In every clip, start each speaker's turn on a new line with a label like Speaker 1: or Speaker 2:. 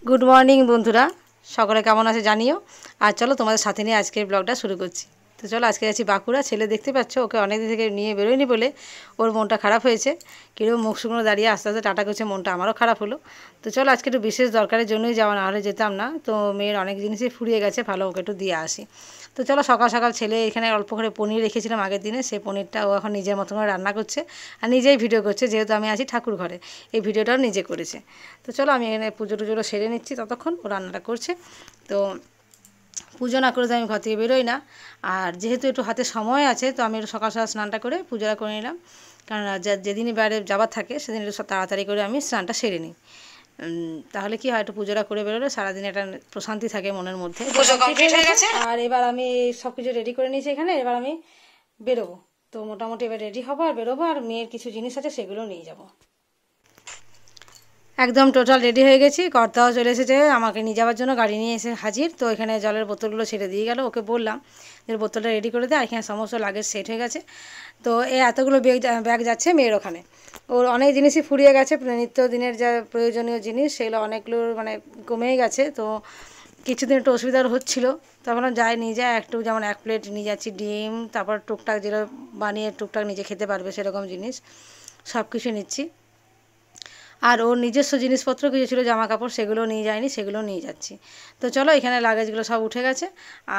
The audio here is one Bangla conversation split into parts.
Speaker 1: গুড মর্নিং বন্ধুরা, সকলে কেমন আছে জানিও। আর চলো তোমাদের সাথে নিয়ে আজকের ব্লগটা শুরু করছি। তো চলো, আজকে যাচ্ছি বাঁকুড়া। ছেলে দেখতে পাচ্ছ, ওকে অনেকদিন থেকে নিয়ে বেরোয়নি বলে ওর মনটা খারাপ হয়েছে। কিরকম মুখ শুকনো দাঁড়িয়ে আস্তে আস্তে টাটা করছে, মনটা আমারও খারাপ হলো। তো চলো, আজকে একটু বিশেষ দরকারের জন্যই যাওয়া, না হলে যেতাম না। তো মেয়ের অনেক জিনিসই ফুরিয়ে গেছে, ভালো ওকে একটু দিয়ে আসি। তো চলো, সকাল সকাল ছেলে এখানে অল্প করে পনির রেখেছিলাম আগের দিনে, সেই পনিরটা ও এখন নিজের মতো করে রান্না করছে আর নিজেই ভিডিও করছে, যেহেতু আমি আছি ঠাকুর ঘরে। এই ভিডিওটাও নিজে করেছে। তো চলো, আমি এখানে পুজো টুজোটা সেরে নিচ্ছি, ততক্ষণ ও রান্নাটা করছে। তো পুজো না করে তো আমি ঘর থেকে বেরোই না। আর যেহেতু একটু হাতে সময় আছে, তো আমি একটু সকাল সকাল স্নানটা করে পুজোটা করে নিলাম। কারণ যেদিনই বাইরে যাবার থাকে সেদিন একটু তাড়াতাড়ি করে আমি স্নানটা সেরে নিই। তাহলে কি হয়, একটু পুজোটা করে বেরোলে সারাদিন একটা প্রশান্তি থাকে মনের মধ্যে। পুজো কমপ্লিট হয়ে গেছে আর এবার আমি সব কিছু রেডি করে নিয়েছি এখানে। এবার আমি বেরোবো। তো মোটামুটি এবার রেডি হবো আর বেরোবো, আর মেয়ের কিছু জিনিস আছে সেগুলো নিয়ে যাবো। একদম টোটাল রেডি হয়ে গেছি। কর্তাও চলে এসেছে আমাকে নিয়ে যাওয়ার জন্য, গাড়ি নিয়ে এসে হাজির। তো এখানে জলের বোতলগুলো ছেড়ে দিয়ে গেল, ওকে বললাম যে বোতলটা রেডি করে দেয়। এখানে সমস্ত লাগেজ সেট হয়ে গেছে। তো এতগুলো ব্যাগ যাচ্ছে মেয়ের ওখানে। ওর অনেক জিনিসই ফুরিয়ে গেছে, নিত্যদিনের যা প্রয়োজনীয় জিনিস সেগুলো অনেকগুলো মানে কমেই গেছে। তো কিছুদিন একটু অসুবিধার হচ্ছিলো, তখন যাই নিয়ে যায় একটু, যেমন 1 প্লেট নিয়ে যাচ্ছি ডিম, তারপর টুকটাক যেটা বানিয়ে টুকটাক নিজে খেতে পারবে সেরকম জিনিস সব কিছু নিচ্ছি। আর ওর নিজস্ব জিনিসপত্র কিছু ছিল, জামা কাপড়, সেগুলো নিয়ে যায়নি, সেগুলো নিয়ে যাচ্ছি। তো চলো, এখানে লাগেজগুলো সব উঠে গেছে।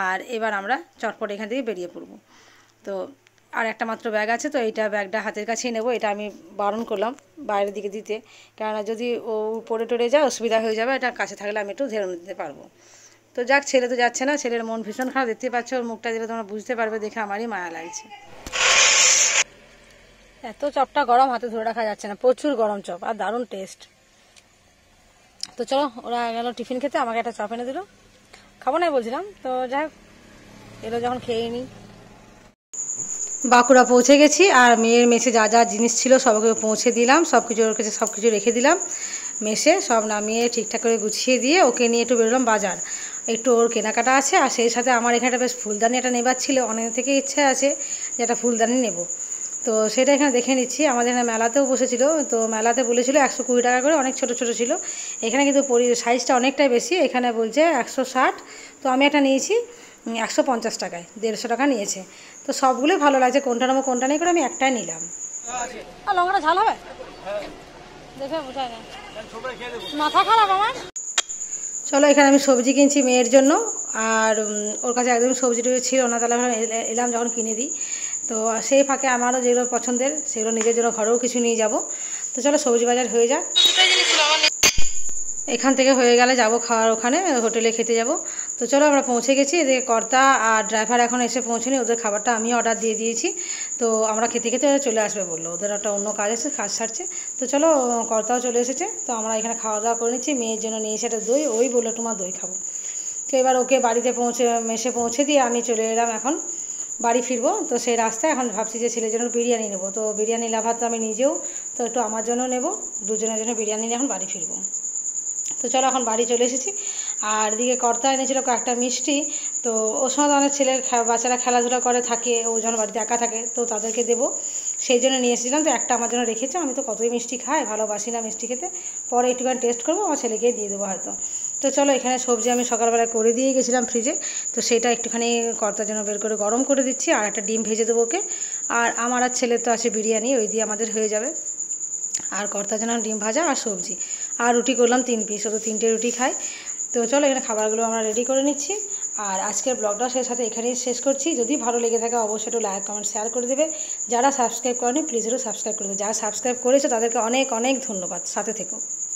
Speaker 1: আর এবার আমরা চটপট এখান থেকে বেরিয়ে পড়বো। তো আর একটা মাত্র ব্যাগ আছে, তো এইটা ব্যাগটা হাতের কাছেই নেবো। এটা আমি বারণ করলাম বাইরের দিকে দিতে, কেননা যদি ও পড়ে টরে যায় অসুবিধা হয়ে যাবে। এটা কাছে থাকলে আমি একটু ধরে নিতে পারবো। তো যাক, ছেলে তো যাচ্ছে না, ছেলের মন ভীষণ খারাপ, দেখতে পাচ্ছ ওর মুখটা দিলে তোমরা বুঝতে পারবে, দেখে আমারই মায়া লাগছে। এত চপটা গরম, হাতে ধরে রাখা যাচ্ছে না, প্রচুর গরম চপ আর দারুণ টেস্ট। তো চলো, ওরা গেল টিফিন খেতে, আমাকে একটা চপ এনে দিল। খাবো নাই বলছিলাম, তো যাই হোক এলো যখন খেয়ে নিই। বাঁকুড়া পৌঁছে গেছি, আর মেয়ের মেসে যা যা জিনিস ছিল সবকে পৌঁছে দিলাম। সব কিছু ওর কাছে সব কিছু রেখে দিলাম মেসে, সব নামিয়ে ঠিকঠাক করে গুছিয়ে দিয়ে ওকে নিয়ে একটু বেরোলাম বাজার। একটু ওর কেনাকাটা আছে, আর সেই সাথে আমার এখানে বেশ ফুলদানি একটা নেবার ছিল, অনেক থেকে ইচ্ছে আছে যে একটা ফুলদানি নেব। তো সেটা এখানে দেখে নিচ্ছি। আমাদের এখানে মেলাতেও বসেছিল, তো মেলাতে বলেছিল 120 টাকা করে, অনেক ছোট ছোট ছিল। এখানে কিন্তু সাইজটা অনেকটাই বেশি, এখানে বলছে 160। তো আমি একটা নিয়েছি 150 টাকায়, 150 টাকা নিয়েছে। তো সবগুলোই ভালো লাগছে, কোনটা নেবো কোনটা নেই করে আমি একটাই নিলাম। আর লঙ্কাটা ঝাল হবে দেখে বোঝায় না, মাথা খারাপ আমার। চলো, এখানে আমি সবজি কিনছি মেয়ের জন্য। আর ওর কাছে একদম সবজি টবজি ছিল না, তাহলে এলাম যখন কিনে দিই। তো সেই ফাঁকে আমারও যেগুলো পছন্দের সেগুলো নিজের জন্য ঘরেও কিছু নিয়ে যাব। তো চলো, সবজি বাজার হয়ে যাক। এখান থেকে হয়ে গেলে যাব খাওয়ার ওখানে, হোটেলে খেতে যাব। তো চলো, আমরা পৌঁছে গেছি। এদিকে কর্তা আর ড্রাইভার এখন এসে পৌঁছেনি, ওদের খাবারটা আমি অর্ডার দিয়ে দিয়েছি। তো আমরা খেতে খেতে চলে আসবে বললো, ওদের একটা অন্য কাজ আছে, কাজ সারছে। তো চলো, কর্তাও চলে এসেছে। তো আমরা এখানে খাওয়া দাওয়া করে নিচ্ছি। মেয়ের জন্য নিয়ে এসে একটা দই, ওই বললো তোমার দই খাবো। তো এবার ওকে বাড়িতে মেসে পৌঁছে দিয়ে আমি চলে এলাম এখন বাড়ি ফিরবো। তো সেই রাস্তায় এখন ভাবছি যে ছেলের জন্য বিরিয়ানি নেবো। তো বিরিয়ানি লাভার তো আমি নিজেও, তো একটু আমার জন্য নেব, দুজনের জন্য বিরিয়ানি নিয়ে এখন বাড়ি ফিরবো। তো চলো, এখন বাড়ি চলে এসেছি। আর এদিকে কর্তা এনেছিল কয়েকটা মিষ্টি। তো ওর সময় অনেক বাচ্চারা খেলাধুলা করে থাকে, ও যখন বাড়িতে একা থাকে তো তাদেরকে দেবো, সেই জন্য নিয়ে এসেছিলাম। তো একটা আমার জন্য রেখেছে, আমি তো কতই মিষ্টি খাই, ভালোবাসি না মিষ্টি খেতে। পরে একটুখানি টেস্ট করবো, আমার ছেলেকে দিয়ে দেবো হয়তো। তো চলো, এখানে সবজি আমি সকালবেলায় করে দিয়ে গেছিলাম ফ্রিজে, তো সেটা একটুখানি কর্তার জন্য বের করে গরম করে দিচ্ছি। আর একটা ডিম ভেজে দেবো ওকে। আর আমার আর ছেলের তো আছে বিরিয়ানি, ওই দিয়ে আমাদের হয়ে যাবে। আর কর্তার জন্য ডিম ভাজা আর সবজি, আর রুটি করলাম 3 পিস, ও তো 3টে রুটি খাই। তো চলো, এখানে খাবারগুলো আমরা রেডি করে নিচ্ছি। আর আজকের ব্লগটা সেই সাথে এখানেই শেষ করছি। যদি ভালো লেগে থাকে অবশ্যই একটু লাইক কমেন্ট শেয়ার করে দেবে। যারা সাবস্ক্রাইব করেনি প্লিজ একটু সাবস্ক্রাইব করে দেবে। যারা সাবস্ক্রাইব করেছে তাদেরকে অনেক অনেক ধন্যবাদ, সাথে থেকো।